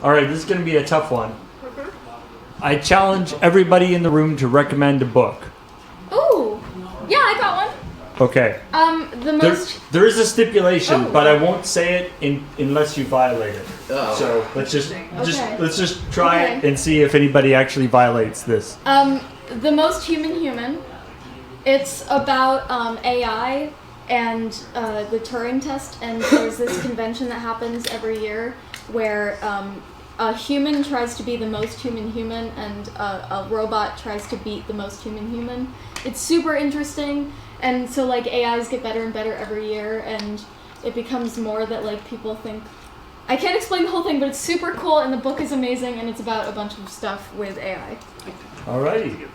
All right, this is going to be a tough one. I challenge everybody in the room to recommend a book. Ooh, yeah, I got one. Okay. There is a stipulation, but I won't say it unless you violate it. So let's just try it and see if anybody actually violates this. The Most Human. It's about AI and the Turing test, and there's this convention that happens every year where a human tries to be the most human, and a robot tries to beat the most human. It's super interesting, and so like AIs get better and better every year, and it becomes more that like people think. I can't explain the whole thing, but it's super cool, and the book is amazing, and it's about a bunch of stuff with AI. Alrighty.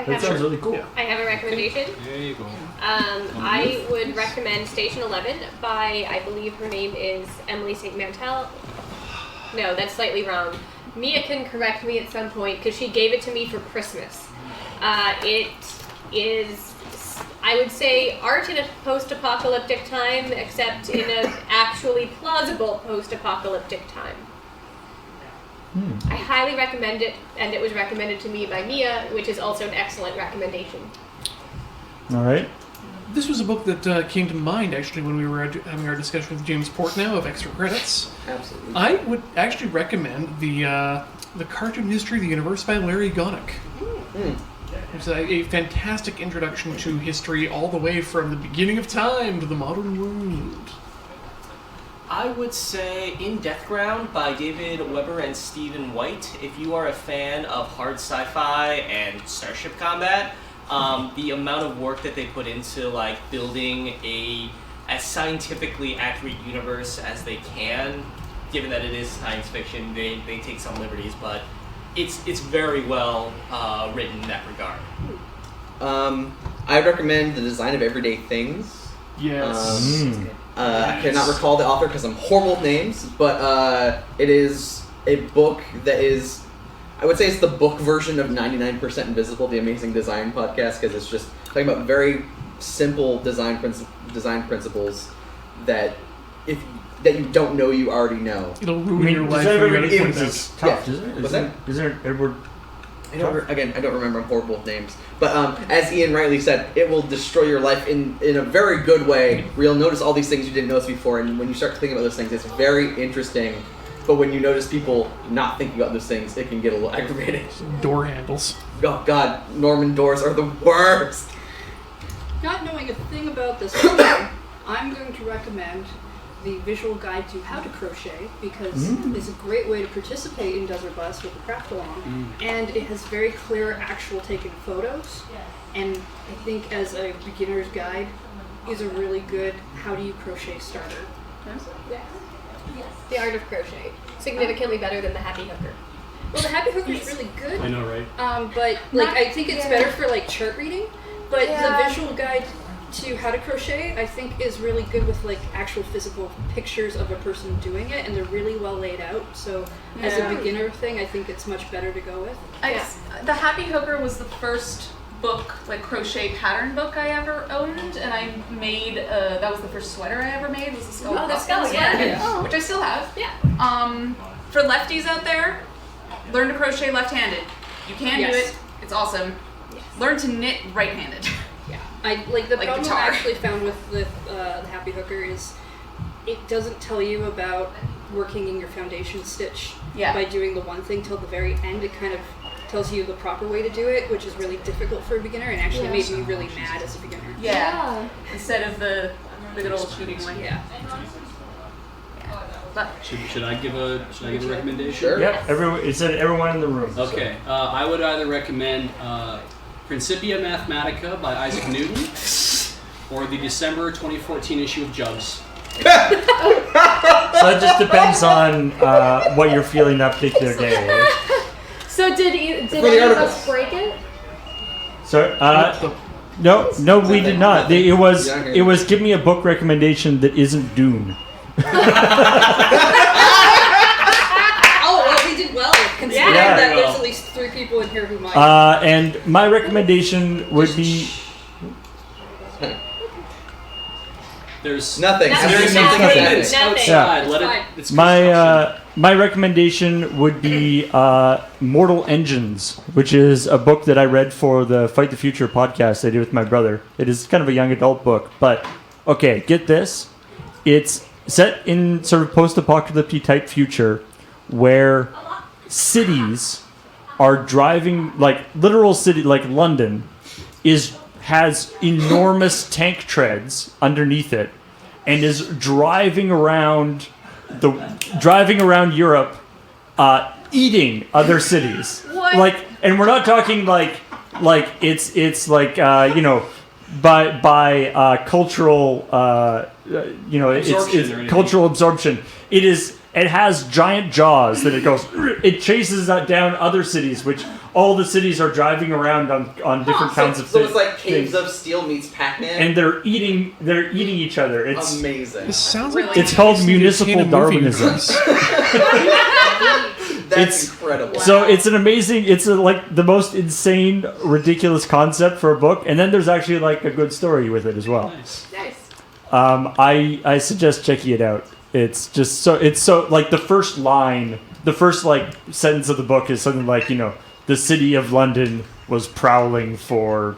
That sounds really cool. I have a recommendation. There you go. I would recommend Station 11 by, I believe her name is Emily St. Mantel. No, that's slightly wrong. Mia can correct me at some point because she gave it to me for Christmas. It is, I would say, art in a post-apocalyptic time, except in an actually plausible post-apocalyptic time. I highly recommend it, and it was recommended to me by Mia, which is also an excellent recommendation. All right. This was a book that came to mind, actually, when we were having our discussion with James Portnow of Extra Credits. Absolutely. I would actually recommend the Cartoon History of the Universe by Larry Gonick. It's a fantastic introduction to history all the way from the beginning of time to the modern world. I would say In Death Ground by David Weber and Stephen White. If you are a fan of hard sci-fi and starship combat, the amount of work that they put into like building as scientifically accurate universe as they can, given that it is science fiction, they take some liberties, but it's very well written in that regard. I recommend The Design of Everyday Things. Yes. I cannot recall the author because I'm horrible with names, but it is a book that is, I would say it's the book version of 99% Invisible, the Amazing Design podcast, because it's just talking about very simple design principles that you don't know you already know. It'll ruin your life. Design of Everyday Things is tough, Yeah. isn't it? Is there Edward? I don't remember. I'm horrible with names. But as Ian rightly said, it will destroy your life in a very good way, where you'll notice all these things you didn't notice before, and when you start to think about those things, it's very interesting. But when you notice people not thinking about those things, it can get a little aggravating. Door handles. Oh God, Norman doors are the worst! Not knowing a thing about this book, I'm going to recommend the visual guide to how to crochet, because it's a great way to participate in Desert Bus with the craft along, and it has very clear actual taken photos, and I think as a beginner's guide is a really good how do you crochet starter. Yes. The Art of Crochet. Significantly better than the Happy Hooker. Well, the Happy Hooker is really good. I know, right? But like I think it's better for like chart reading, but the visual guide to how to crochet I think is really good with like actual physical pictures of a person doing it, and they're really well laid out, so as a beginner thing I think it's much better to go with. The Happy Hooker was the first book, like crochet pattern book I ever owned, and I made that was the first sweater I ever made, was the skull sweater, which I still have. For lefties out there, learn to crochet left-handed. You can do it. It's awesome. Learn to knit right-handed. I like the problem I actually found with the Happy Hooker is it doesn't tell you about working in your foundation stitch by doing the one thing till the very end. It kind of tells you the proper way to do it, which is really difficult for a beginner, and actually made me really mad as a beginner. Instead of the good old shooting one. But Should I give a recommendation? Sure. Yep. It said everyone in the room. Okay. I would either recommend Principia Mathematica by Isaac Newton, or the December 2014 issue of Jugs. So it just depends on what you're feeling that particular day. Right? So did any of us break it? So no, we did not. It was give me a book recommendation that isn't Dune. We did well considering that there's at least 3 people in here who might. And my recommendation would be. There's nothing. There's nothing outside. Yeah. My recommendation would be Mortal Engines, which is a book that I read for the Fight the Future podcast I did with my brother. It is kind of a young adult book, but okay, get this. It's set in sort of post-apocalyptic type future where cities are driving, like literal city, like London, has enormous tank treads underneath it and is driving around Europe, eating other cities. What? Like, and we're not talking like it's like by cultural Absorption or it's cultural absorption. It has giant jaws that it chases down other cities, which all the cities are driving around on different kinds of So things. it's like Caves of Steel meets Pac-Man. And they're eating each other. It's amazing. This sounds like It's called municipal Darwinism. That's incredible. So it's an amazing, like the most insane, ridiculous concept for a book, and then there's actually like a good story with it as well. Nice. I suggest checking it out. It's so like the first sentence of the book is something like, the city of London was prowling for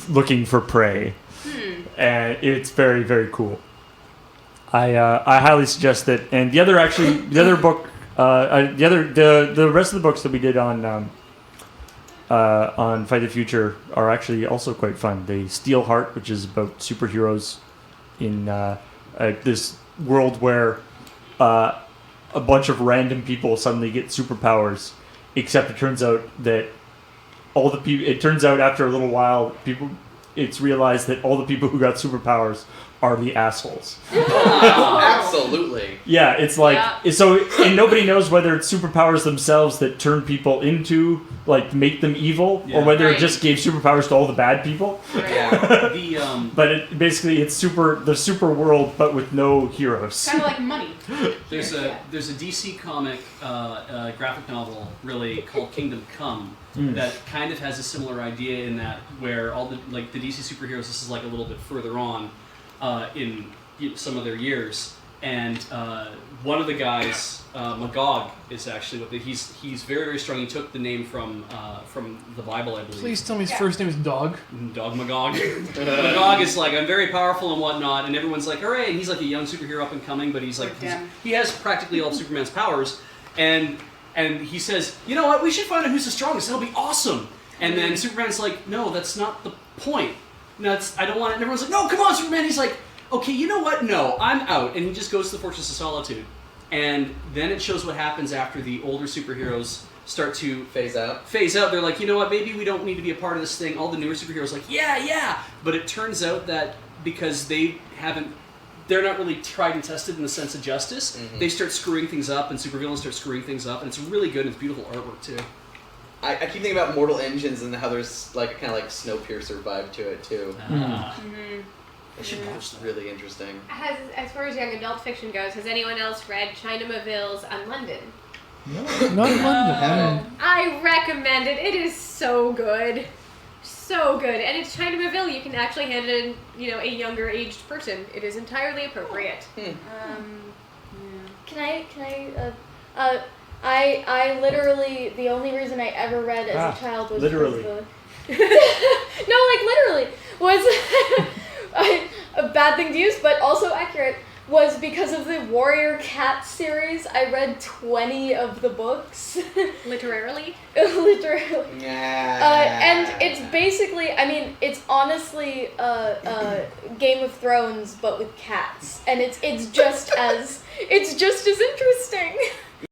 looking for prey, and it's very, very cool. I highly suggest it. And the rest of the books that we did on Fight the Future are actually also quite fun. The Steel Heart, which is about superheroes in this world where a bunch of random people suddenly get superpowers, except it turns out that after a little while, it's realized that all the people who got superpowers are the assholes. Absolutely. Yeah, it's like and nobody knows whether it's superpowers themselves that turn people into, like, make them evil, or whether it just gave superpowers to all the bad people. Yeah. But it's the super world, but with no heroes. Kind of like money. There's a DC comic graphic novel really called Kingdom Come that kind of has a similar idea in that where all the DC superheroes, this is like a little bit further on in some of their years, and one of the guys, Magog, is actually he's very, very strong. He took the name from the Bible, I believe. Please tell me his first name is Dog. Dog Magog. Magog is like, I'm very powerful and whatnot, and everyone's like, hooray! And he's like a young superhero up and coming, but he's like he has practically all of Superman's powers, and he says, you know what? We should find out who's the strongest. That'll be awesome. And then Superman's like, no, that's not the point. No, I don't want it. And everyone's like, no, come on, Superman. He's like, okay, you know what? No, I'm out. And he just goes to the Fortress of Solitude. And then it shows what happens after the older superheroes start to phase out. They're like, you know what? Maybe we don't need to be a part of this thing. All the newer superheroes are like, yeah. But it turns out that because they're not really tried and tested in the sense of justice, they start screwing things up, and supervillains start screwing things up, and it's really good, and it's beautiful artwork, too. I keep thinking about Mortal Engines and how there's like a kind of like Snowpiercer vibe to it too. I should watch that. Really interesting. As far as young adult fiction goes, has anyone else read China Maville's On London? No, not in London. I recommend it. It is so good. So good. And it's China Maville. You can actually hand it in, a younger aged person. It is entirely appropriate. I literally, the only reason I ever read as a child was literally. A bad thing to use, but also accurate, was because of the Warrior Cat series. I read 20 of the books. Literally? Literally. Yeah. And it's basically, it's honestly Game of Thrones, but with cats. And it's just as interesting.